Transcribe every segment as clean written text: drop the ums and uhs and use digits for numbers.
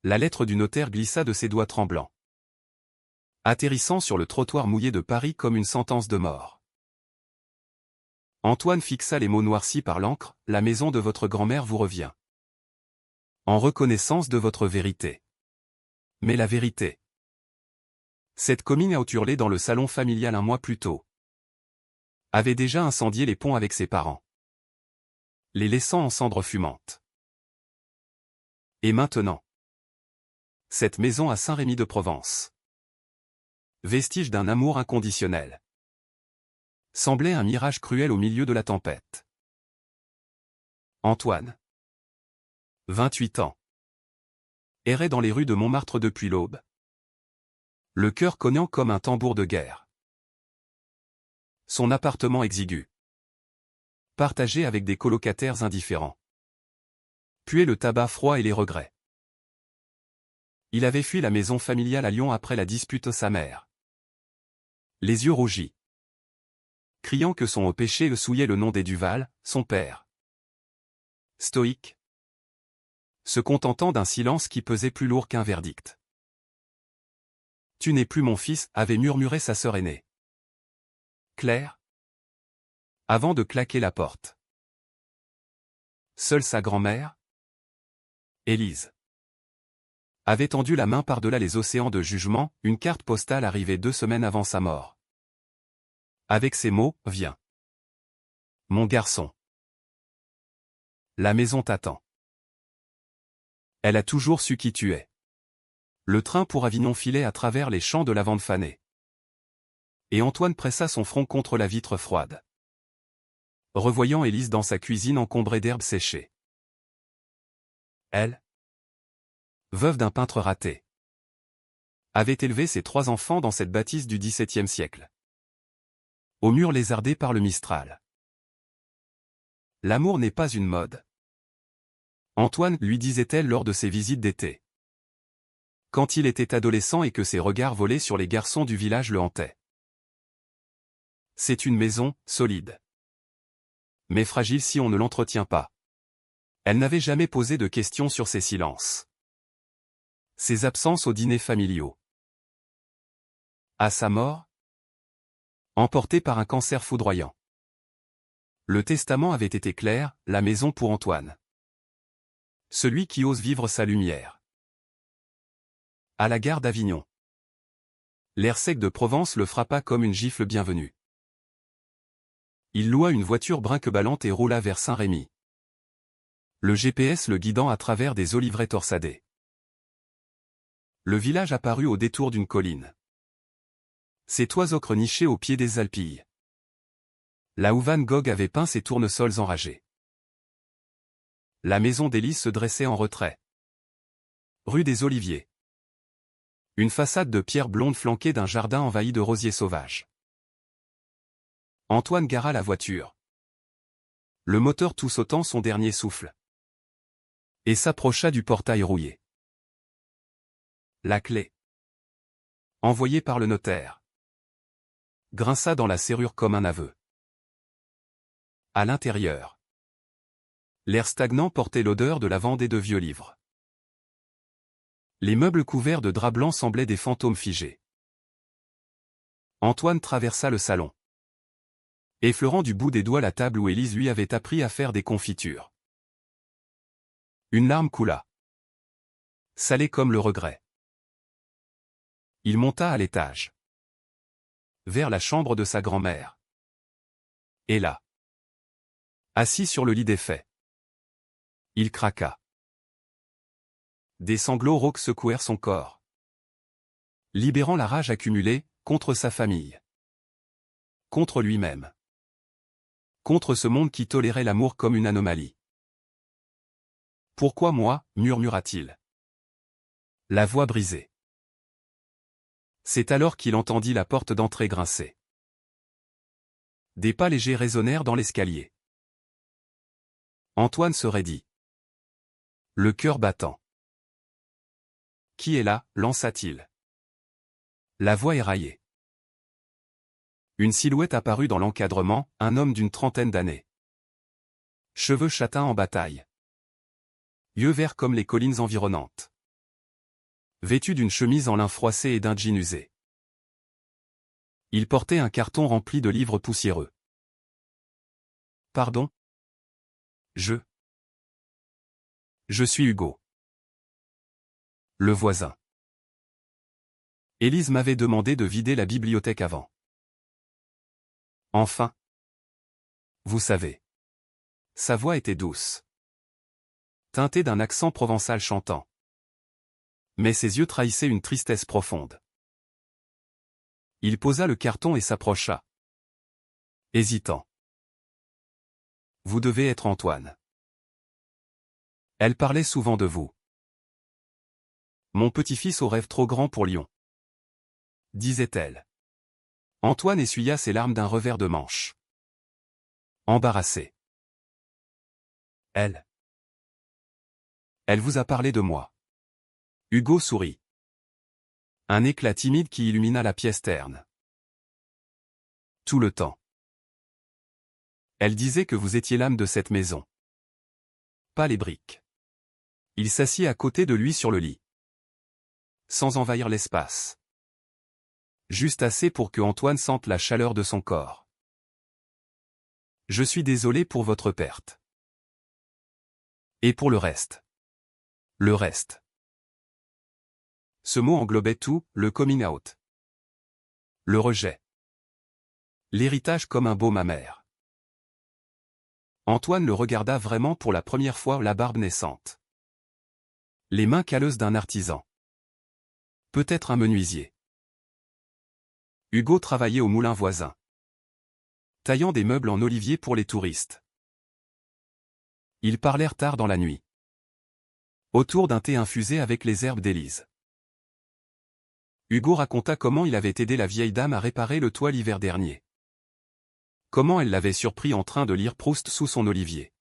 La lettre du notaire glissa de ses doigts tremblants, atterrissant sur le trottoir mouillé de Paris comme une sentence de mort. Antoine fixa les mots noircis par l'encre, « La maison de votre grand-mère vous revient. En reconnaissance de votre vérité. » Mais la vérité. Cette coming out hurlée dans le salon familial un mois plus tôt avait déjà incendié les ponts avec ses parents, les laissant en cendres fumantes. Et maintenant, cette maison à Saint-Rémy-de-Provence, vestige d'un amour inconditionnel, semblait un mirage cruel au milieu de la tempête. Antoine, 28 ans, errait dans les rues de Montmartre depuis l'aube, le cœur cognant comme un tambour de guerre. Son appartement exigu, partagé avec des colocataires indifférents, puait le tabac froid et les regrets. Il avait fui la maison familiale à Lyon après la dispute de sa mère, les yeux rougis, criant que son haut péché souillait le nom des Duval, son père. Stoïque, se contentant d'un silence qui pesait plus lourd qu'un verdict. « Tu n'es plus mon fils » avait murmuré sa sœur aînée, Claire, avant de claquer la porte. Seule sa grand-mère, Élise, avait tendu la main par-delà les océans de jugement, une carte postale arrivée 2 semaines avant sa mort. Avec ces mots, « Viens. Mon garçon. La maison t'attend. » Elle a toujours su qui tu es. Le train pour Avignon filait à travers les champs de lavande fanée. Et Antoine pressa son front contre la vitre froide, revoyant Élise dans sa cuisine encombrée d'herbes séchées. Elle, veuve d'un peintre raté, avait élevé ses 3 enfants dans cette bâtisse du XVIIe siècle, aux murs lézardés par le Mistral. L'amour n'est pas une mode, Antoine lui disait-elle lors de ses visites d'été, quand il était adolescent et que ses regards volés sur les garçons du village le hantaient. C'est une maison, solide, mais fragile si on ne l'entretient pas. Elle n'avait jamais posé de questions sur ses silences, ses absences aux dîners familiaux. À sa mort, emporté par un cancer foudroyant, le testament avait été clair, la maison pour Antoine. Celui qui ose vivre sa lumière. À la gare d'Avignon, l'air sec de Provence le frappa comme une gifle bienvenue. Il loua une voiture brinque-ballante et roula vers Saint-Rémy, le GPS le guidant à travers des oliveraies torsadés. Le village apparut au détour d'une colline, ses toits ocre nichés au pied des Alpilles. Là où Van Gogh avait peint ses tournesols enragés. La maison d'Élise se dressait en retrait, rue des Oliviers. Une façade de pierre blonde flanquée d'un jardin envahi de rosiers sauvages. Antoine gara la voiture, le moteur tout sautant son dernier souffle, et s'approcha du portail rouillé. La clé, envoyée par le notaire, grinça dans la serrure comme un aveu. À l'intérieur, l'air stagnant portait l'odeur de lavande et de vieux livres. Les meubles couverts de drap blanc semblaient des fantômes figés. Antoine traversa le salon, effleurant du bout des doigts la table où Élise lui avait appris à faire des confitures. Une larme coula, salée comme le regret. Il monta à l'étage, vers la chambre de sa grand-mère. Et là, assis sur le lit défait, il craqua. Des sanglots rauques secouèrent son corps, libérant la rage accumulée, contre sa famille, contre lui-même, contre ce monde qui tolérait l'amour comme une anomalie. « Pourquoi moi » murmura-t-il, la voix brisée. C'est alors qu'il entendit la porte d'entrée grincer. Des pas légers résonnèrent dans l'escalier. Antoine se raidit, le cœur battant. « Qui est là » lança-t-il. La voix éraillée. Une silhouette apparut dans l'encadrement, un homme d'une trentaine d'années. Cheveux châtains en bataille. Yeux verts comme les collines environnantes. vêtu d'une chemise en lin froissé et d'un jean usé. Il portait un carton rempli de livres poussiéreux. Pardon? Je suis Hugo. Le voisin. Élise m'avait demandé de vider la bibliothèque avant. Enfin. Vous savez. Sa voix était douce, teintée d'un accent provençal chantant. Mais ses yeux trahissaient une tristesse profonde. Il posa le carton et s'approcha, hésitant. Vous devez être Antoine. Elle parlait souvent de vous. Mon petit-fils au rêve trop grand pour Lyon, disait-elle. Antoine essuya ses larmes d'un revers de manche. Embarrassé. Elle vous a parlé de moi. Hugo sourit. Un éclat timide qui illumina la pièce terne. Tout le temps. Elle disait que vous étiez l'âme de cette maison. Pas les briques. Il s'assit à côté de lui sur le lit. Sans envahir l'espace. Juste assez pour que Antoine sente la chaleur de son corps. Je suis désolé pour votre perte. Et pour le reste. Le reste. Ce mot englobait tout, le coming out. Le rejet. L'héritage comme un baume amer. Antoine le regarda vraiment pour la première fois, la barbe naissante. Les mains calleuses d'un artisan. Peut-être un menuisier. Hugo travaillait au moulin voisin, taillant des meubles en olivier pour les touristes. Ils parlèrent tard dans la nuit, autour d'un thé infusé avec les herbes d'Élise. Hugo raconta comment il avait aidé la vieille dame à réparer le toit l'hiver dernier. Comment elle l'avait surpris en train de lire Proust sous son olivier.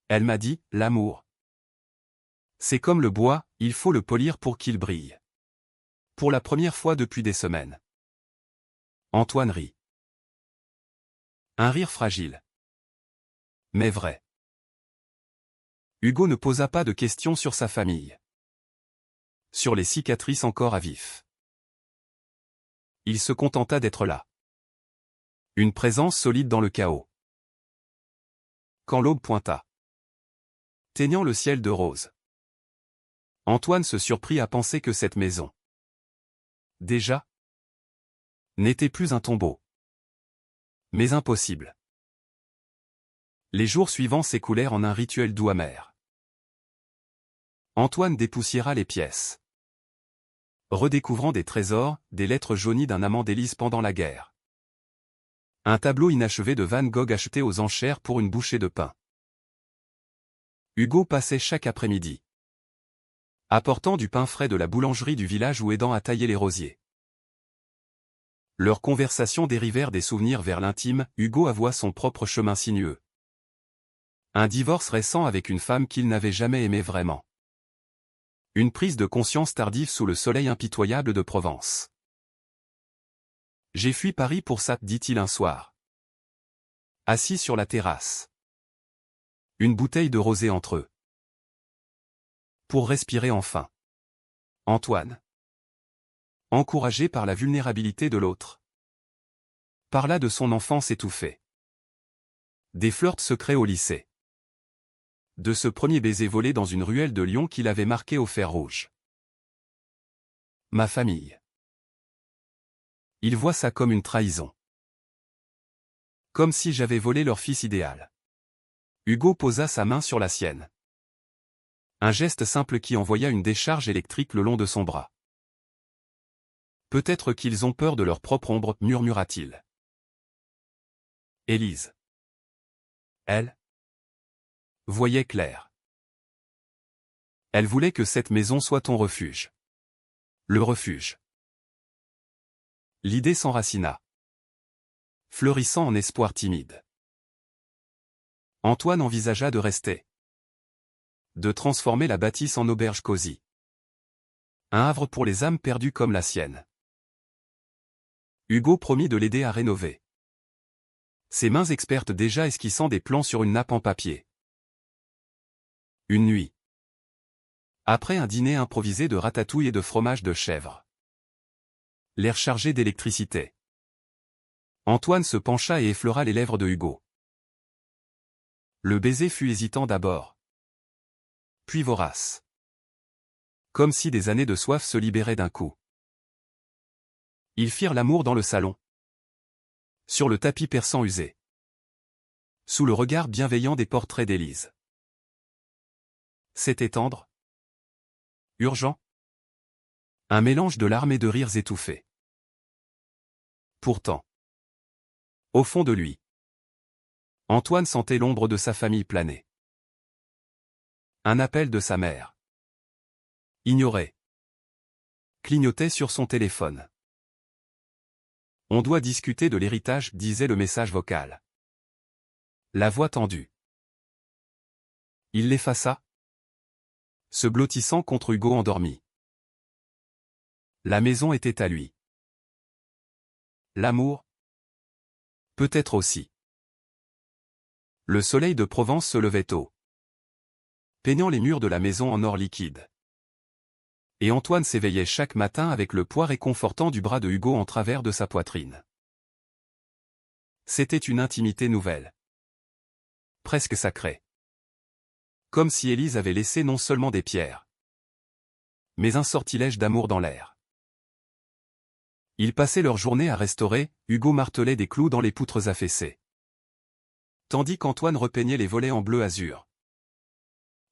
Elle m'a dit, l'amour. C'est comme le bois, il faut le polir pour qu'il brille. Pour la première fois depuis des semaines. Antoine rit. Un rire fragile. Mais vrai. Hugo ne posa pas de questions sur sa famille. Sur les cicatrices encore à vif. Il se contenta d'être là. Une présence solide dans le chaos. Quand l'aube pointa, teignant le ciel de rose, Antoine se surprit à penser que cette maison, déjà, n'était plus un tombeau. Mais impossible. Les jours suivants s'écoulèrent en un rituel doux amer. Antoine dépoussiéra les pièces, redécouvrant des trésors, des lettres jaunies d'un amant d'Élise pendant la guerre. Un tableau inachevé de Van Gogh acheté aux enchères pour une bouchée de pain. Hugo passait chaque après-midi, apportant du pain frais de la boulangerie du village ou aidant à tailler les rosiers. Leurs conversations dérivèrent des souvenirs vers l'intime, Hugo avoua son propre chemin sinueux. Un divorce récent avec une femme qu'il n'avait jamais aimée vraiment. Une prise de conscience tardive sous le soleil impitoyable de Provence. J'ai fui Paris pour ça, dit-il un soir. Assis sur la terrasse. Une bouteille de rosé entre eux. Pour respirer enfin. Antoine, encouragé par la vulnérabilité de l'autre, parla de son enfance étouffée. Des flirts secrets au lycée. De ce premier baiser volé dans une ruelle de Lyon qu'il avait marqué au fer rouge. Ma famille. Il voit ça comme une trahison. Comme si j'avais volé leur fils idéal. Hugo posa sa main sur la sienne. Un geste simple qui envoya une décharge électrique le long de son bras. Peut-être qu'ils ont peur de leur propre ombre, murmura-t-il. Élise. Elle voyait clair. Elle voulait que cette maison soit ton refuge. Le refuge. L'idée s'enracina, fleurissant en espoir timide. Antoine envisagea de rester. De transformer la bâtisse en auberge cosy. Un havre pour les âmes perdues comme la sienne. Hugo promit de l'aider à rénover. Ses mains expertes déjà esquissant des plans sur une nappe en papier. Une nuit. Après un dîner improvisé de ratatouille et de fromage de chèvre. L'air chargé d'électricité. Antoine se pencha et effleura les lèvres de Hugo. Le baiser fut hésitant d'abord. Puis vorace. Comme si des années de soif se libéraient d'un coup. Ils firent l'amour dans le salon. Sur le tapis persan usé. Sous le regard bienveillant des portraits d'Élise. C'était tendre. Urgent. Un mélange de larmes et de rires étouffés. Pourtant. Au fond de lui. Antoine sentait l'ombre de sa famille planer. Un appel de sa mère. Ignoré. Clignotait sur son téléphone. On doit discuter de l'héritage, disait le message vocal. La voix tendue. Il l'effaça. Se blottissant contre Hugo endormi. La maison était à lui. L'amour? Peut-être aussi. Le soleil de Provence se levait tôt, peignant les murs de la maison en or liquide. Et Antoine s'éveillait chaque matin avec le poids réconfortant du bras de Hugo en travers de sa poitrine. C'était une intimité nouvelle. Presque sacrée. Comme si Élise avait laissé non seulement des pierres, mais un sortilège d'amour dans l'air. Ils passaient leur journée à restaurer, Hugo martelait des clous dans les poutres affaissées. Tandis qu'Antoine repeignait les volets en bleu azur.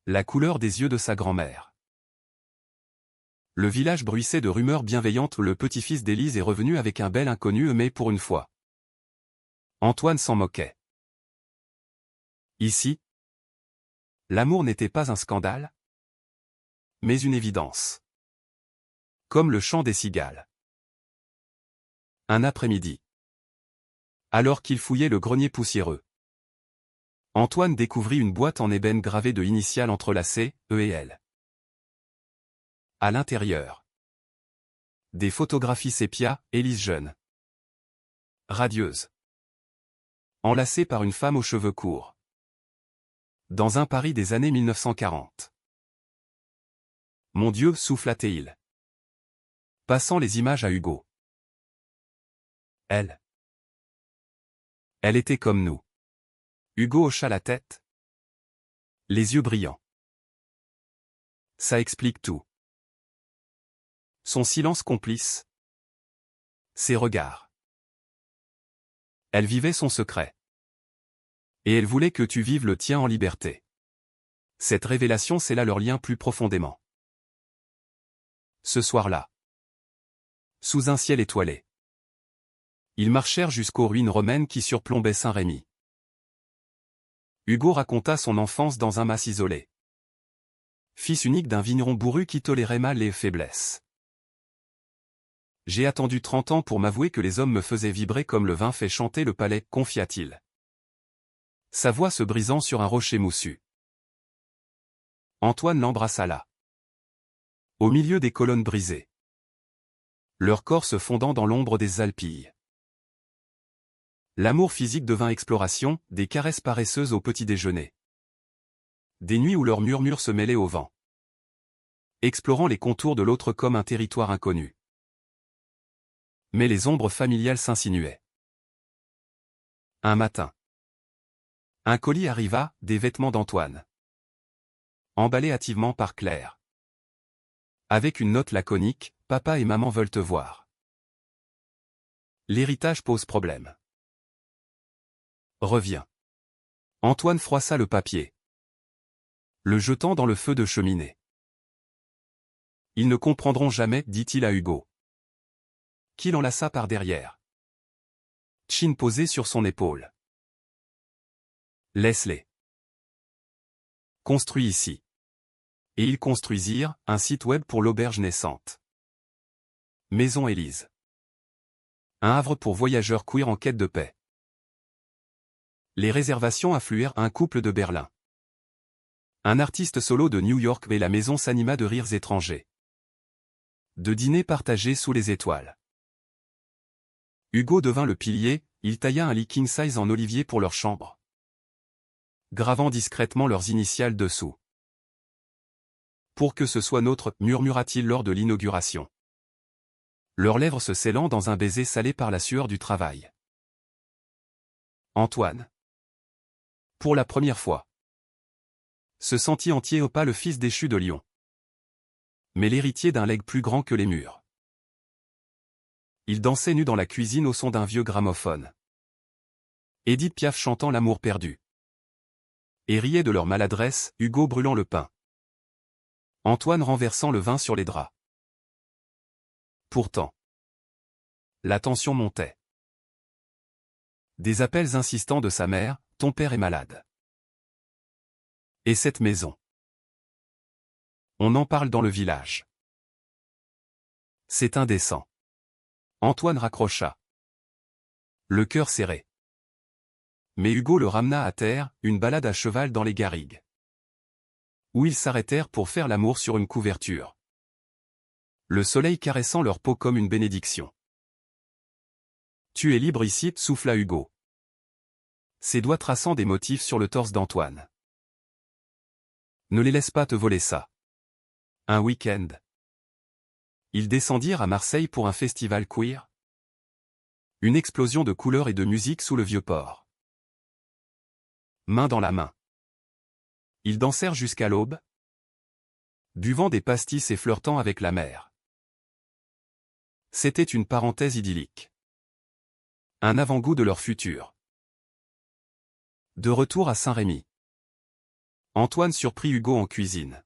La couleur des yeux de sa grand-mère. Le village bruissait de rumeurs bienveillantes. Le petit-fils d'Élise est revenu avec un bel inconnu, mais pour une fois. Antoine s'en moquait. Ici, l'amour n'était pas un scandale, mais une évidence. Comme le chant des cigales. Un après-midi. Alors qu'il fouillait le grenier poussiéreux. Antoine découvrit une boîte en ébène gravée de initiales entrelacées, E et L. À l'intérieur. Des photographies sépia, Élise jeune. Radieuse. Enlacée par une femme aux cheveux courts. Dans un Paris des années 1940. Mon Dieu, souffla-t-il. Passant les images à Hugo. Elle. Elle était comme nous. Hugo hocha la tête. Les yeux brillants. Ça explique tout. Son silence complice. Ses regards. Elle vivait son secret. Et elle voulait que tu vives le tien en liberté. Cette révélation scella leur lien plus profondément. Ce soir-là. Sous un ciel étoilé. Ils marchèrent jusqu'aux ruines romaines qui surplombaient Saint-Rémy. Hugo raconta son enfance dans un mas isolé. Fils unique d'un vigneron bourru qui tolérait mal les faiblesses. J'ai attendu 30 ans pour m'avouer que les hommes me faisaient vibrer comme le vin fait chanter le palais, confia-t-il. Sa voix se brisant sur un rocher moussu. Antoine l'embrassa là. Au milieu des colonnes brisées. Leur corps se fondant dans l'ombre des Alpilles. L'amour physique devint exploration, des caresses paresseuses au petit déjeuner. Des nuits où leurs murmures se mêlaient au vent. Explorant les contours de l'autre comme un territoire inconnu. Mais les ombres familiales s'insinuaient. Un matin. Un colis arriva, des vêtements d'Antoine. Emballés hâtivement par Claire. Avec une note laconique, « Papa et maman veulent te voir. » L'héritage pose problème. Reviens. Antoine froissa le papier. Le jetant dans le feu de cheminée. Ils ne comprendront jamais, dit-il à Hugo. Qui l'enlaça par derrière. Chin posé sur son épaule. Laisse-les. Construis ici. Et ils construisirent un site web pour l'auberge naissante. Maison Élise. Un havre pour voyageurs queer en quête de paix. Les réservations affluèrent. Un couple de Berlin. Un artiste solo de New York et la maison s'anima de rires étrangers. De dîners partagés sous les étoiles. Hugo devint le pilier, il tailla un lit king size en olivier pour leur chambre. Gravant discrètement leurs initiales dessous. Pour que ce soit notre, murmura-t-il lors de l'inauguration. Leurs lèvres se scellant dans un baiser salé par la sueur du travail. Antoine. Pour la première fois. Se sentit entier au pas le fils déchu de Lyon. Mais l'héritier d'un legs plus grand que les murs. Il dansait nu dans la cuisine au son d'un vieux gramophone. Édith Piaf chantant l'amour perdu. Et riait de leur maladresse, Hugo brûlant le pain. Antoine renversant le vin sur les draps. Pourtant, la tension montait. Des appels insistants de sa mère, ton père est malade. Et cette maison? On en parle dans le village. C'est indécent. Antoine raccrocha. Le cœur serré. Mais Hugo le ramena à terre, une balade à cheval dans les garrigues. Où ils s'arrêtèrent pour faire l'amour sur une couverture. Le soleil caressant leur peau comme une bénédiction. Tu es libre ici, souffla Hugo. Ses doigts traçant des motifs sur le torse d'Antoine. Ne les laisse pas te voler ça. Un week-end. Ils descendirent à Marseille pour un festival queer. Une explosion de couleurs et de musique sous le vieux port. Main dans la main. Ils dansèrent jusqu'à l'aube, buvant des pastis et flirtant avec la mer. C'était une parenthèse idyllique. Un avant-goût de leur futur. De retour à Saint-Rémy. Antoine surprit Hugo en cuisine.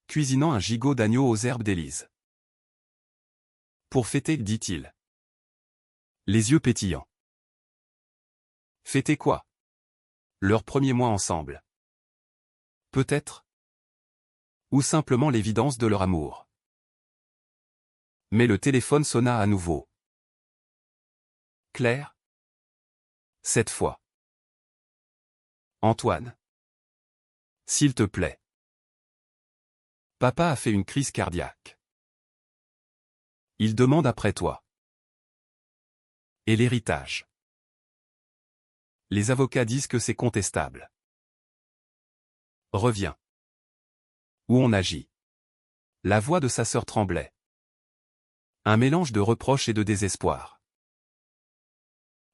Cuisinant un gigot d'agneau aux herbes d'Élise. Pour fêter, dit-il. Les yeux pétillants. Fêter quoi? Leur premier mois ensemble. Peut-être. Ou simplement l'évidence de leur amour. Mais le téléphone sonna à nouveau. Claire? Cette fois. Antoine. S'il te plaît. Papa a fait une crise cardiaque. Il demande après toi. Et l'héritage? Les avocats disent que c'est contestable. Reviens. Ou on agit. La voix de sa sœur tremblait. Un mélange de reproches et de désespoir.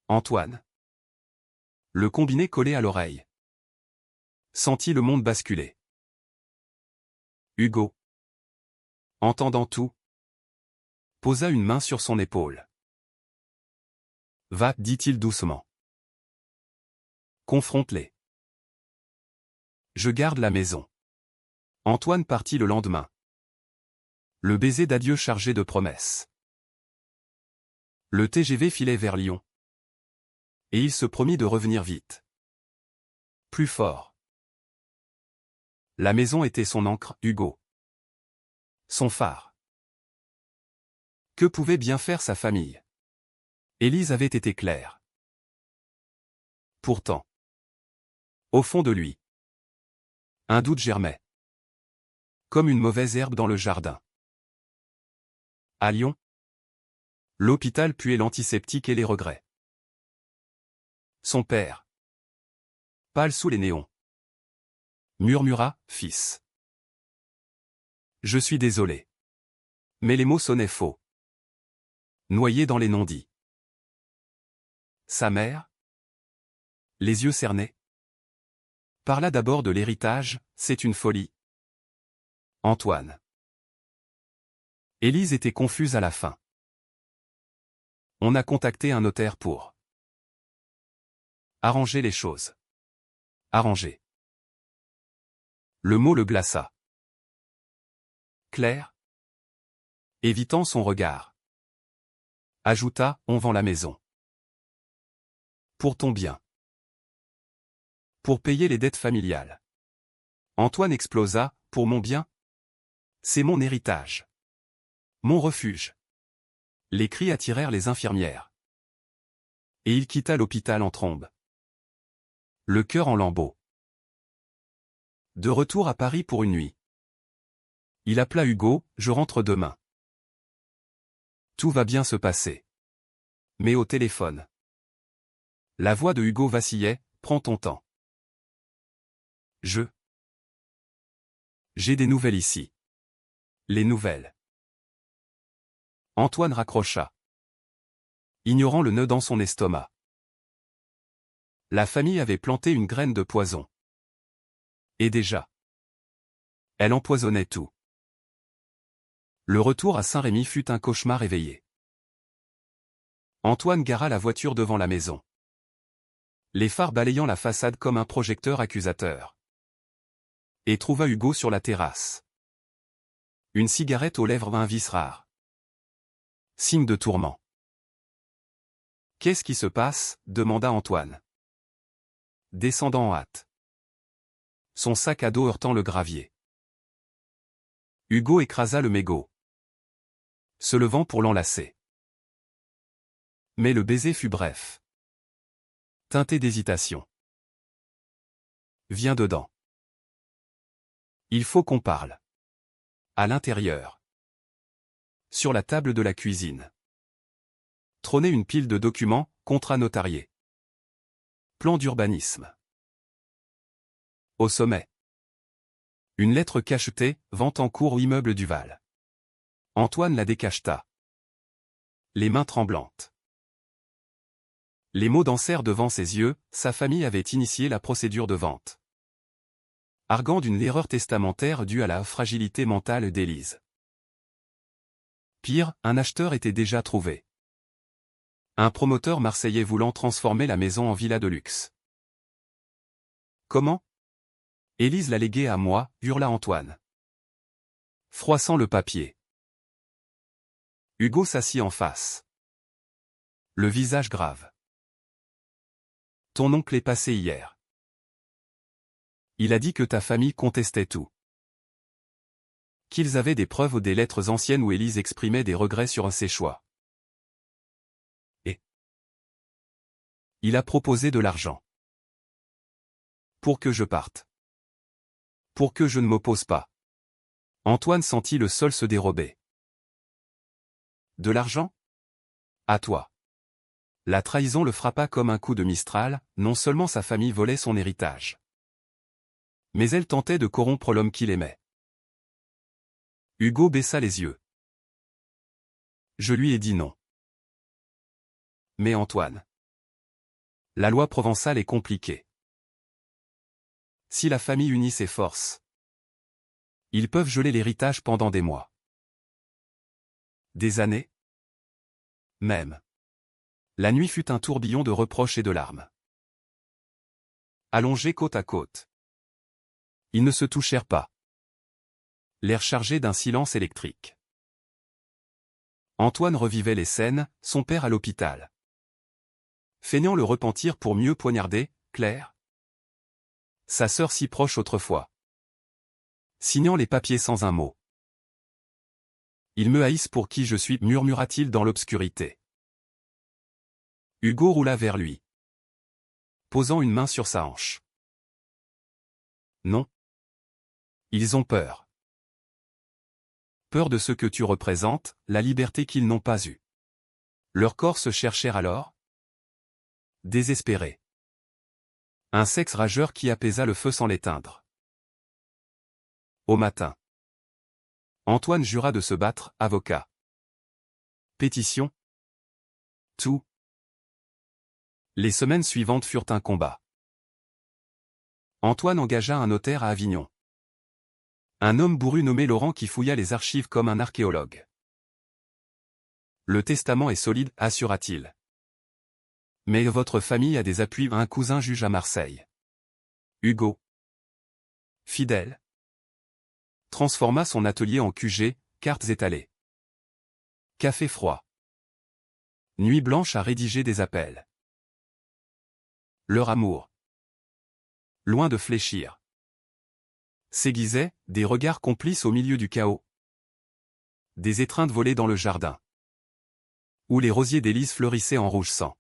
Antoine. Le combiné collé à l'oreille. Sentit le monde basculer. Hugo. Entendant tout. Posa une main sur son épaule. Va, dit-il doucement. Confronte-les. Je garde la maison. Antoine partit le lendemain. Le baiser d'adieu chargé de promesses. Le TGV filait vers Lyon. Et il se promit de revenir vite. Plus fort. La maison était son ancre, Hugo. Son phare. Que pouvait bien faire sa famille? Élise avait été claire. Pourtant. Au fond de lui. Un doute germait. Comme une mauvaise herbe dans le jardin. À Lyon. L'hôpital puait l'antiseptique et les regrets. Son père. Pâle sous les néons. Murmura, fils. Je suis désolé. Mais les mots sonnaient faux. Noyés dans les non-dits. Sa mère? Les yeux cernés. Parla d'abord de l'héritage, c'est une folie. Antoine. Élise était confuse à la fin. On a contacté un notaire pour arranger les choses. Arranger. Le mot le glaça. Claire? Évitant son regard. Ajouta, on vend la maison. Pour ton bien. Pour payer les dettes familiales. Antoine explosa, pour mon bien? C'est mon héritage. Mon refuge. Les cris attirèrent les infirmières. Et il quitta l'hôpital en trombe. Le cœur en lambeaux. De retour à Paris pour une nuit. Il appela Hugo, je rentre demain. Tout va bien se passer. Mais au téléphone. La voix de Hugo vacillait, prends ton temps. J'ai des nouvelles ici. Les nouvelles. Antoine raccrocha, ignorant le nœud dans son estomac. La famille avait planté une graine de poison. Et déjà, elle empoisonnait tout. Le retour à Saint-Rémy fut un cauchemar éveillé. Antoine gara la voiture devant la maison, les phares balayant la façade comme un projecteur accusateur. Et trouva Hugo sur la terrasse. Une cigarette aux lèvres, un vice rare. Signe de tourment. « Qu'est-ce qui se passe » demanda Antoine, descendant en hâte, son sac à dos heurtant le gravier. Hugo écrasa le mégot, se levant pour l'enlacer. Mais le baiser fut bref, teinté d'hésitation. « Viens dedans. Il faut qu'on parle. » À l'intérieur, sur la table de la cuisine, trônait une pile de documents, contrats notariés. Plan d'urbanisme. Au sommet, une lettre cachetée, vente en cours au immeuble Duval. Antoine la décacheta, les mains tremblantes. Les mots dansèrent devant ses yeux, sa famille avait initié la procédure de vente, arguant d'une erreur testamentaire due à la fragilité mentale d'Élise. Pire, un acheteur était déjà trouvé. Un promoteur marseillais voulant transformer la maison en villa de luxe. Comment ? Élise l'a légué à moi, hurla Antoine, froissant le papier. Hugo s'assit en face, le visage grave. Ton oncle est passé hier. Il a dit que ta famille contestait tout. Qu'ils avaient des preuves ou des lettres anciennes où Élise exprimait des regrets sur ses choix. Et il a proposé de l'argent. Pour que je parte. Pour que je ne m'oppose pas. Antoine sentit le sol se dérober. De l'argent ? À toi. La trahison le frappa comme un coup de Mistral, non seulement sa famille volait son héritage, mais elle tentait de corrompre l'homme qu'il aimait. Hugo baissa les yeux. Je lui ai dit non. Mais Antoine, la loi provençale est compliquée. Si la famille unit ses forces, ils peuvent geler l'héritage pendant des mois. Des années ? Même. La nuit fut un tourbillon de reproches et de larmes. Allongés côte à côte, ils ne se touchèrent pas. L'air chargé d'un silence électrique. Antoine revivait les scènes, son père à l'hôpital, feignant le repentir pour mieux poignarder Claire, sa sœur si proche autrefois, signant les papiers sans un mot. Ils me haïssent pour qui je suis, murmura-t-il dans l'obscurité. Hugo roula vers lui, posant une main sur sa hanche. Non. Ils ont peur. Peur de ce que tu représentes, la liberté qu'ils n'ont pas eue. Leurs corps se cherchèrent alors, désespérés. Un sexe rageur qui apaisa le feu sans l'éteindre. Au matin, Antoine jura de se battre, avocat. Pétition. Tout. Les semaines suivantes furent un combat. Antoine engagea un notaire à Avignon. Un homme bourru nommé Laurent qui fouilla les archives comme un archéologue. Le testament est solide, assura-t-il. Mais votre famille a des appuis, un cousin juge à Marseille. Hugo, fidèle, transforma son atelier en QG, cartes étalées. Café froid. Nuit blanche à rédiger des appels. Leur amour, loin de fléchir, s'aiguisait, des regards complices au milieu du chaos. Des étreintes volées dans le jardin, où les rosiers d'Élise fleurissaient en rouge sang.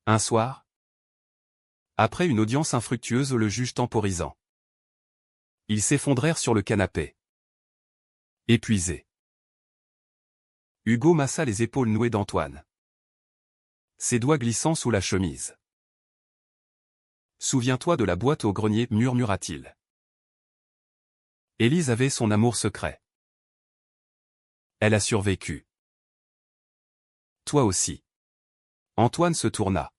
Un soir, après une audience infructueuse, le juge temporisant, ils s'effondrèrent sur le canapé. Épuisés. Hugo massa les épaules nouées d'Antoine, ses doigts glissant sous la chemise. Souviens-toi de la boîte au grenier, murmura-t-il. Élise avait son amour secret. Elle a survécu. Toi aussi. Antoine se tourna.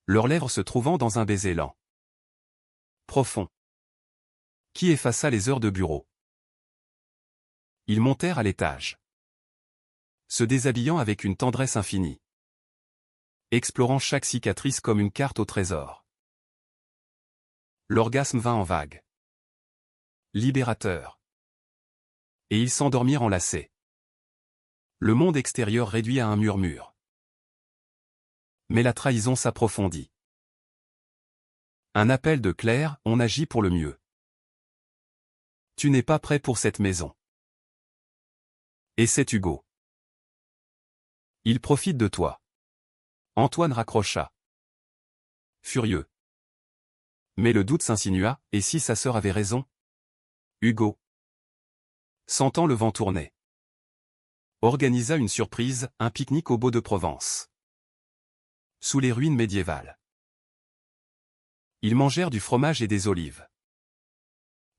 Leurs lèvres se trouvant dans un baiser lent. Profond. Qui effaça les heures de bureau. Ils montèrent à l'étage. Se déshabillant avec une tendresse infinie. Explorant chaque cicatrice comme une carte au trésor. L'orgasme vint en vagues. Libérateur. Et ils s'endormirent enlacés. Le monde extérieur réduit à un murmure. Mais la trahison s'approfondit. Un appel de Claire, on agit pour le mieux. Tu n'es pas prêt pour cette maison. Et c'est Hugo. Il profite de toi. Antoine raccrocha. Furieux. Mais le doute s'insinua, et si sa sœur avait raison? Hugo, sentant le vent tourner, organisa une surprise, un pique-nique au Beau de Provence. Sous les ruines médiévales. Ils mangèrent du fromage et des olives.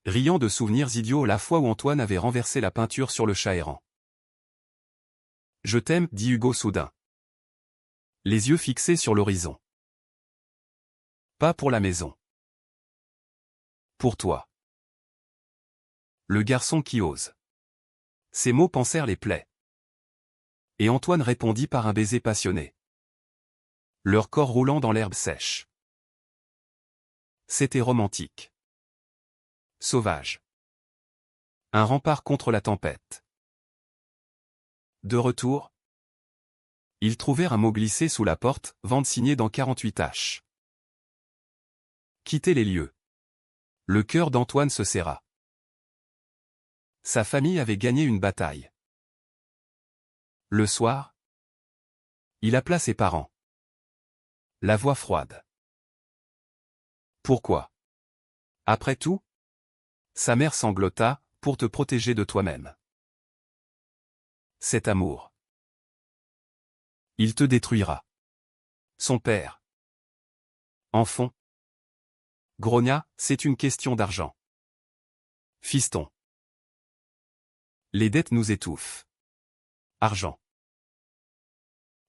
Riant de souvenirs idiots la fois où Antoine avait renversé la peinture sur le chat errant. Je t'aime, dit Hugo soudain. Les yeux fixés sur l'horizon. Pas pour la maison. Pour toi. Le garçon qui ose. Ces mots pansèrent les plaies. Et Antoine répondit par un baiser passionné. Leur corps roulant dans l'herbe sèche. C'était romantique. Sauvage. Un rempart contre la tempête. De retour, ils trouvèrent un mot glissé sous la porte, vente signée dans 48H. Quitter les lieux. Le cœur d'Antoine se serra. Sa famille avait gagné une bataille. Le soir, il appela ses parents. La voix froide. Pourquoi? Après tout? Sa mère sanglota, pour te protéger de toi-même. Cet amour. Il te détruira. Son père. Enfant. Grogna, c'est une question d'argent. Fiston. Les dettes nous étouffent. Argent.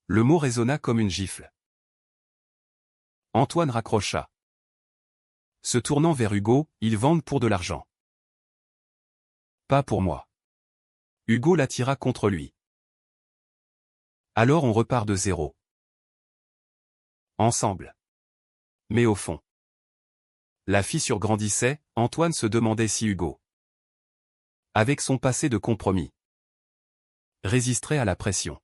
Le mot résonna comme une gifle. Antoine raccrocha. Se tournant vers Hugo, ils vendent pour de l'argent. Pas pour moi. Hugo l'attira contre lui. Alors on repart de zéro. Ensemble. Mais au fond. La fissure grandissait, Antoine se demandait si Hugo, avec son passé de compromis, résisterait à la pression.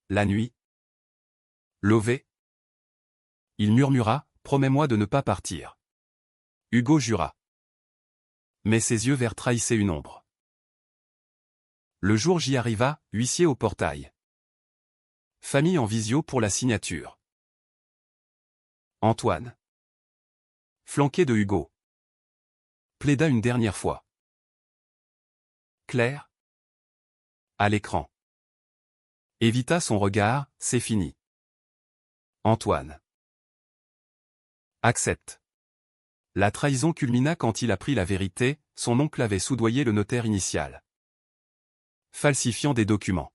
La nuit. Lové. Il murmura, promets-moi de ne pas partir. Hugo jura. Mais ses yeux verts trahissaient une ombre. Le jour J arriva, huissier au portail. Famille en visio pour la signature. Antoine, flanqué de Hugo, plaida une dernière fois. Claire, à l'écran, évita son regard, c'est fini. Antoine accepte. La trahison culmina quand il apprit la vérité, son oncle avait soudoyé le notaire initial, falsifiant des documents.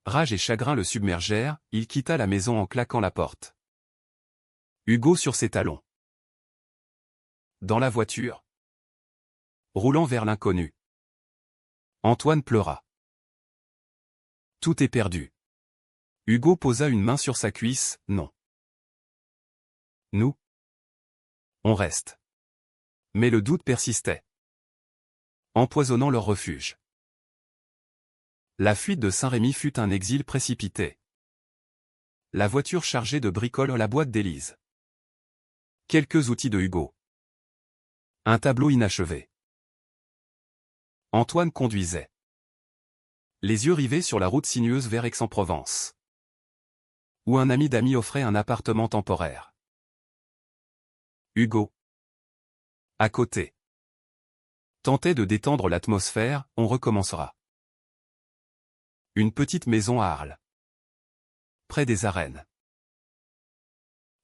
Rage et chagrin le submergèrent, il quitta la maison en claquant la porte. Hugo sur ses talons. Dans la voiture, roulant vers l'inconnu. Antoine pleura. Tout est perdu. Hugo posa une main sur sa cuisse, non. Nous, on reste. Mais le doute persistait, empoisonnant leur refuge. La fuite de Saint-Rémy fut un exil précipité. La voiture chargée de bricoles, la boîte d'Élise. Quelques outils de Hugo. Un tableau inachevé. Antoine conduisait. Les yeux rivés sur la route sinueuse vers Aix-en-Provence. Où un ami d'amis offrait un appartement temporaire. Hugo, à côté, tentait de détendre l'atmosphère, on recommencera. Une petite maison à Arles. Près des arènes.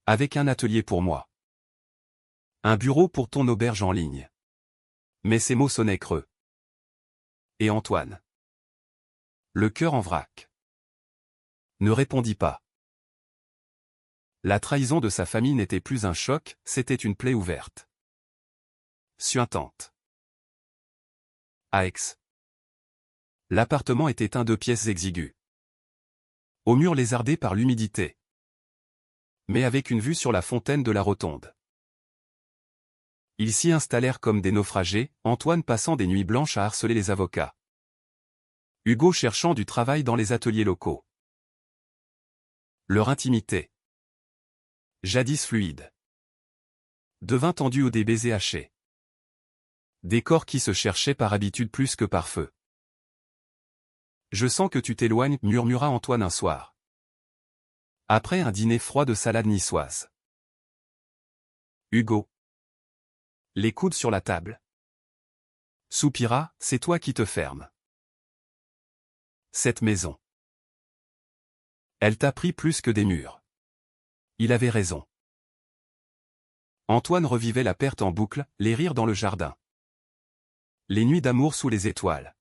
Avec un atelier pour moi. Un bureau pour ton auberge en ligne. Mais ces mots sonnaient creux. Et Antoine, le cœur en vrac, ne répondit pas. La trahison de sa famille n'était plus un choc, c'était une plaie ouverte. Suintante. À Aix. L'appartement était un 2 pièces exigu. Au mur lézardé par l'humidité. Mais avec une vue sur la fontaine de la Rotonde. Ils s'y installèrent comme des naufragés, Antoine passant des nuits blanches à harceler les avocats. Hugo cherchant du travail dans les ateliers locaux. Leur intimité, jadis fluide, devint tendue aux des baisers hachés. Des corps qui se cherchaient par habitude plus que par feu. Je sens que tu t'éloignes, murmura Antoine un soir. Après un dîner froid de salade niçoise. Hugo, les coudes sur la table, soupira, c'est toi qui te fermes. Cette maison. Elle t'a pris plus que des murs. Il avait raison. Antoine revivait la perte en boucle, les rires dans le jardin. Les nuits d'amour sous les étoiles.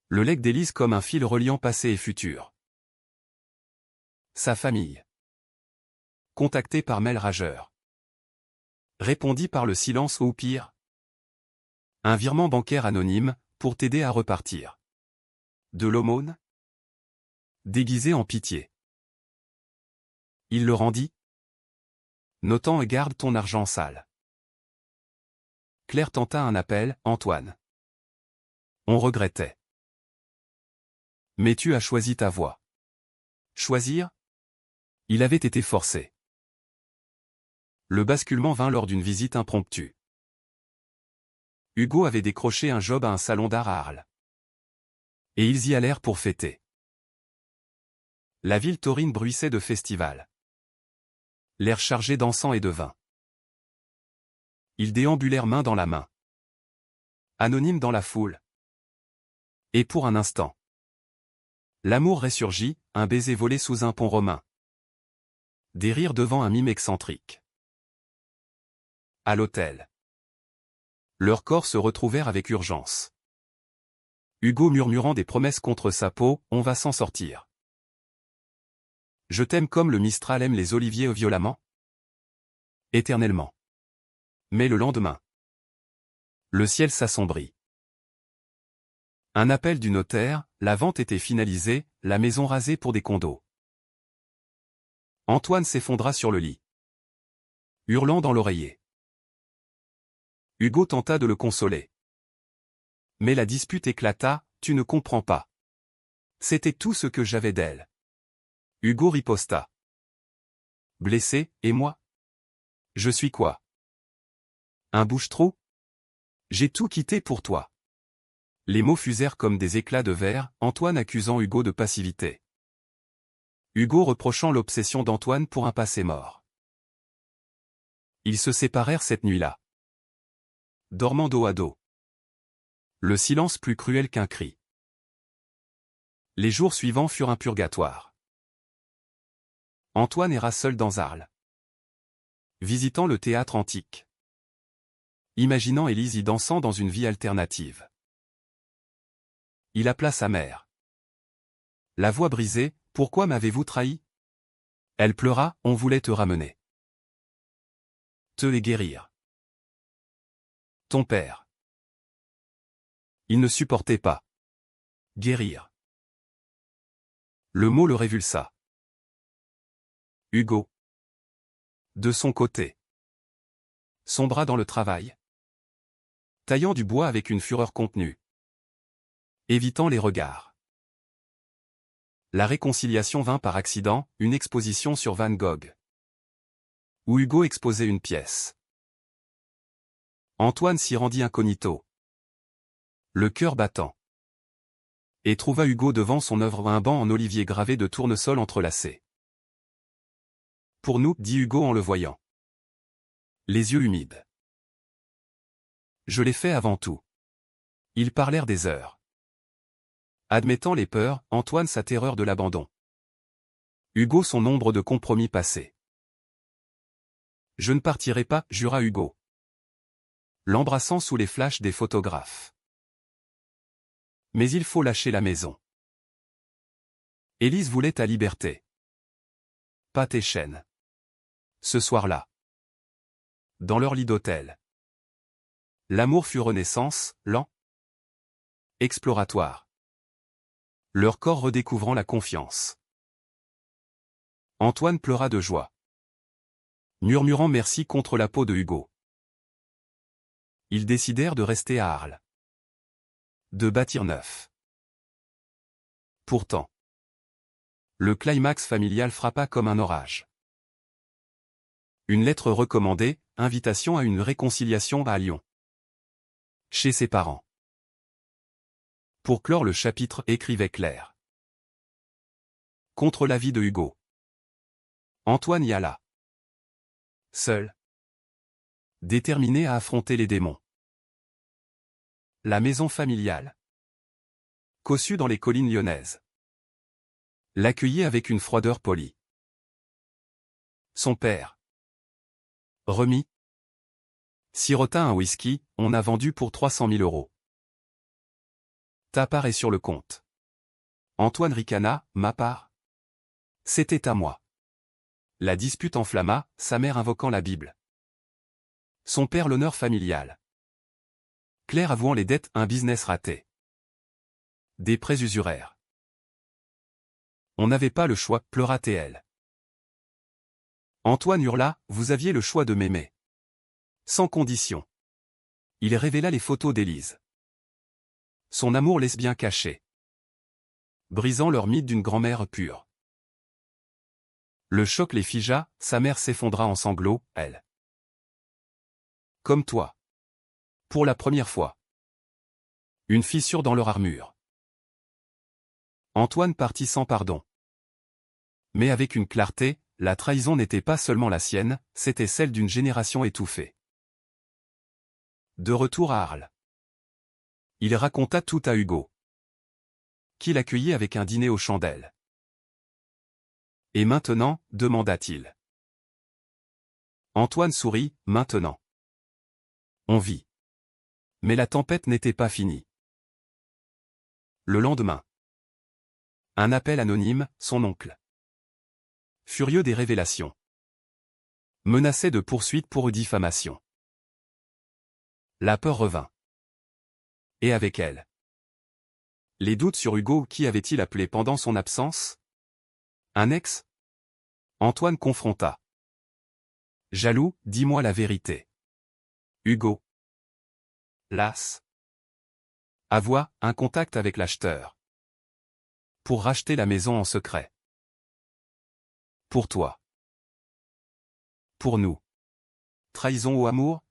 Le legs d'Élise comme un fil reliant passé et futur. Sa famille. Contactée par mail rageur. Répondit par le silence ou pire. Un virement bancaire anonyme, pour t'aider à repartir. De l'aumône? Déguisé en pitié. Il le rendit. Notant et garde ton argent sale. Claire tenta un appel, Antoine. On regrettait. Mais tu as choisi ta voie. Choisir? Il avait été forcé. Le basculement vint lors d'une visite impromptue. Hugo avait décroché un job à un salon d'art à Arles. Et ils y allèrent pour fêter. La ville taurine bruissait de festivals. L'air chargé d'encens et de vin. Ils déambulèrent main dans la main. Anonymes dans la foule. Et pour un instant. L'amour ressurgit, un baiser volé sous un pont romain. Des rires devant un mime excentrique. À l'hôtel. Leurs corps se retrouvèrent avec urgence. Hugo murmurant des promesses contre sa peau, on va s'en sortir. Je t'aime comme le Mistral aime les oliviers violemment. Éternellement. Mais le lendemain. Le ciel s'assombrit. Un appel du notaire, la vente était finalisée, la maison rasée pour des condos. Antoine s'effondra sur le lit. Hurlant dans l'oreiller. Hugo tenta de le consoler. Mais la dispute éclata, tu ne comprends pas. C'était tout ce que j'avais d'elle. Hugo riposta. Blessé, et moi? Je suis quoi? Un bouche-trou? J'ai tout quitté pour toi. Les mots fusèrent comme des éclats de verre, Antoine accusant Hugo de passivité. Hugo reprochant l'obsession d'Antoine pour un passé mort. Ils se séparèrent cette nuit-là. Dormant dos à dos. Le silence plus cruel qu'un cri. Les jours suivants furent un purgatoire. Antoine erra seul dans Arles. Visitant le théâtre antique. Imaginant Élise y dansant dans une vie alternative. Il appela sa mère. La voix brisée, pourquoi m'avez-vous trahi? Elle pleura, on voulait te ramener. Te les guérir. Ton père. Il ne supportait pas. Guérir. Le mot le révulsa. Hugo. De son côté. Sombra dans le travail. Taillant du bois avec une fureur contenue. Évitant les regards. La réconciliation vint par accident, une exposition sur Van Gogh. Où Hugo exposait une pièce. Antoine s'y rendit incognito. Le cœur battant. Et trouva Hugo devant son œuvre un banc en olivier gravé de tournesols entrelacés. Pour nous, dit Hugo en le voyant. Les yeux humides. Je l'ai fait avant tout. Ils parlèrent des heures. Admettant les peurs, Antoine sa terreur de l'abandon. Hugo son nombre de compromis passés. Je ne partirai pas, jura Hugo, l'embrassant sous les flashs des photographes. Mais il faut lâcher la maison. Élise voulait ta liberté. Pas tes chaînes. Ce soir-là, dans leur lit d'hôtel, l'amour fut renaissance, lent, exploratoire. Leur corps redécouvrant la confiance. Antoine pleura de joie, murmurant merci contre la peau de Hugo. Ils décidèrent de rester à Arles. De bâtir neuf. Pourtant, le climax familial frappa comme un orage. Une lettre recommandée, invitation à une réconciliation à Lyon. Chez ses parents. Pour clore le chapitre, écrivait Claire. Contre l'avis de Hugo, Antoine y alla. Seul. Déterminé à affronter les démons. La maison familiale, cossue dans les collines lyonnaises, l'accueillit avec une froideur polie. Son père, remis, sirota un whisky, on a vendu pour 300 000 €. Ta part est sur le compte. Antoine ricana, ma part? C'était à moi. La dispute enflamma, sa mère invoquant la Bible. Son père l'honneur familial. Claire avouant les dettes, un business raté. Des prêts usuraires. On n'avait pas le choix, pleura TL. Antoine hurla, vous aviez le choix de m'aimer. Sans condition. Il révéla les photos d'Élise. Son amour lesbien caché. Brisant leur mythe d'une grand-mère pure. Le choc les figea, sa mère s'effondra en sanglots, elle. Comme toi. Pour la première fois. Une fissure dans leur armure. Antoine partit sans pardon. Mais avec une clarté, la trahison n'était pas seulement la sienne, c'était celle d'une génération étouffée. De retour à Arles. Il raconta tout à Hugo, qui l'accueillit avec un dîner aux chandelles. Et maintenant, demanda-t-il. Antoine sourit, maintenant. On vit. Mais la tempête n'était pas finie. Le lendemain. Un appel anonyme, son oncle. Furieux des révélations. Menaçait de poursuites pour diffamation. La peur revint. Et avec elle. Les doutes sur Hugo, qui avait-il appelé pendant son absence? Un ex? Antoine confronta. Jaloux, dis-moi la vérité. Hugo. Las. Avoua, un contact avec l'acheteur. Pour racheter la maison en secret. Pour toi. Pour nous. Trahison ou amour?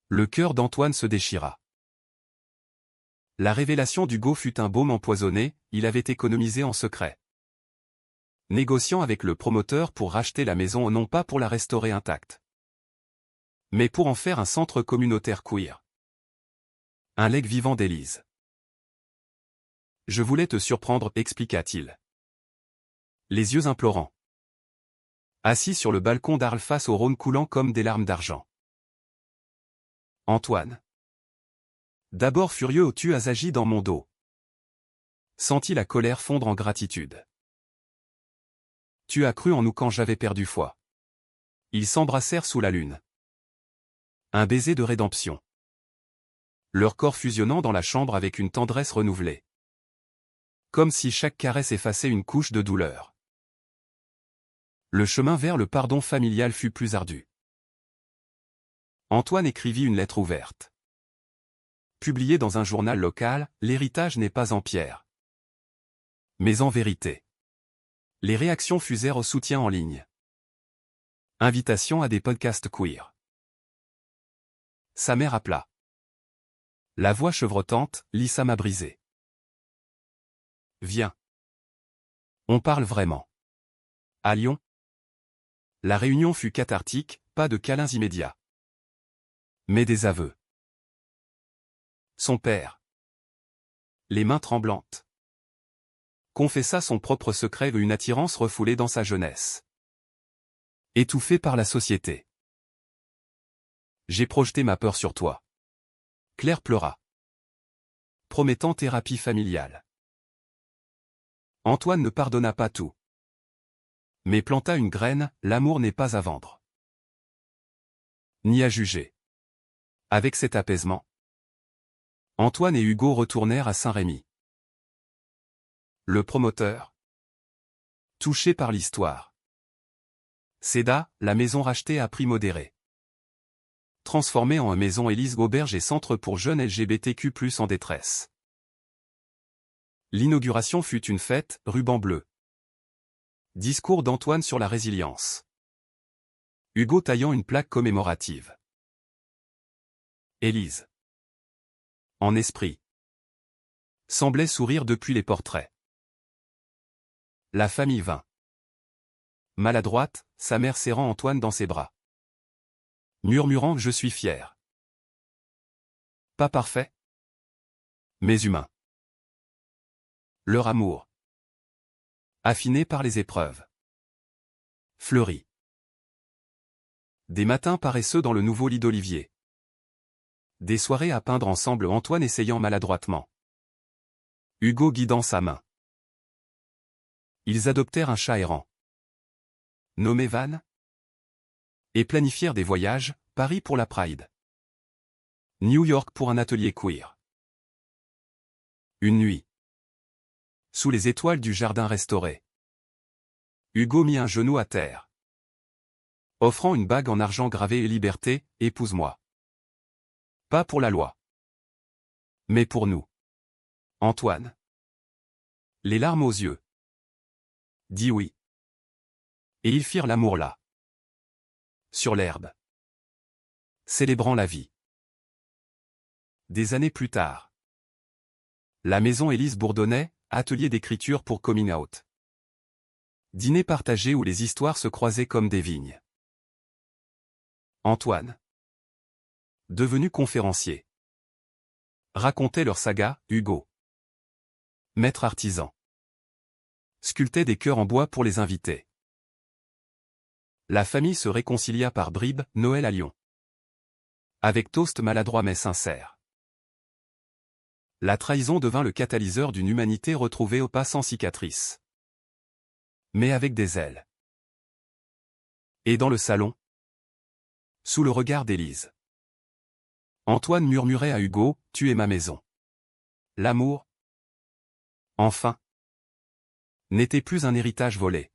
Le cœur d'Antoine se déchira. La révélation d'Hugo fut un baume empoisonné, il avait économisé en secret. Négociant avec le promoteur pour racheter la maison non pas pour la restaurer intacte, mais pour en faire un centre communautaire queer. Un legs vivant d'Élise. Je voulais te surprendre, expliqua-t-il. Les yeux implorants. Assis sur le balcon d'Arles face au Rhône coulant comme des larmes d'argent. Antoine. D'abord furieux, tu as agi dans mon dos. Sentis la colère fondre en gratitude. Tu as cru en nous quand j'avais perdu foi. Ils s'embrassèrent sous la lune. Un baiser de rédemption. Leur corps fusionnant dans la chambre avec une tendresse renouvelée. Comme si chaque caresse effaçait une couche de douleur. Le chemin vers le pardon familial fut plus ardu. Antoine écrivit une lettre ouverte. Publiée dans un journal local, l'héritage n'est pas en pierre. Mais en vérité. Les réactions fusèrent au soutien en ligne. Invitation à des podcasts queer. Sa mère appela. La voix chevrotante, Lisa m'a brisé. Viens. On parle vraiment. À Lyon. La réunion fut cathartique, pas de câlins immédiats. Mais des aveux. Son père. Les mains tremblantes. Confessa son propre secret et une attirance refoulée dans sa jeunesse. Étouffé par la société. J'ai projeté ma peur sur toi. Claire pleura, promettant thérapie familiale. Antoine ne pardonna pas tout, mais planta une graine, l'amour n'est pas à vendre. Ni à juger. Avec cet apaisement, Antoine et Hugo retournèrent à Saint-Rémy. Le promoteur, touché par l'histoire, céda la maison rachetée à prix modéré. Transformée en maison Élise auberge et centre pour jeunes LGBTQ+ en détresse. L'inauguration fut une fête, ruban bleu. Discours d'Antoine sur la résilience. Hugo taillant une plaque commémorative. Élise, en esprit, semblait sourire depuis les portraits. La famille vint. Maladroite, sa mère serrant Antoine dans ses bras. Murmurant « Je suis fier ». Pas parfait, mais humain. Leur amour, affiné par les épreuves, fleurit. Des matins paresseux dans le nouveau lit d'Olivier. Des soirées à peindre ensemble, Antoine essayant maladroitement, Hugo guidant sa main. Ils adoptèrent un chat errant, nommé Van, et planifièrent des voyages, Paris pour la Pride, New York pour un atelier queer. Une nuit, sous les étoiles du jardin restauré, Hugo mit un genou à terre, offrant une bague en argent gravée et liberté, épouse-moi. Pas pour la loi, mais pour nous. Antoine, les larmes aux yeux, dit oui. Et ils firent l'amour là, sur l'herbe, célébrant la vie. Des années plus tard, la maison Élise bourdonnait, atelier d'écriture pour coming out. Dîner partagé où les histoires se croisaient comme des vignes. Antoine, devenu conférencier, racontait leur saga, Hugo, maître artisan, sculptait des cœurs en bois pour les invités. La famille se réconcilia par bribes, Noël à Lyon. Avec toast maladroit mais sincère. La trahison devint le catalyseur d'une humanité retrouvée au pas sans cicatrice. Mais avec des ailes. Et dans le salon, sous le regard d'Élise, Antoine murmurait à Hugo, « Tu es ma maison. » L'amour, enfin, n'était plus un héritage volé,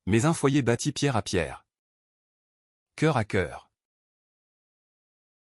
mais un foyer bâti pierre à pierre, cœur à cœur.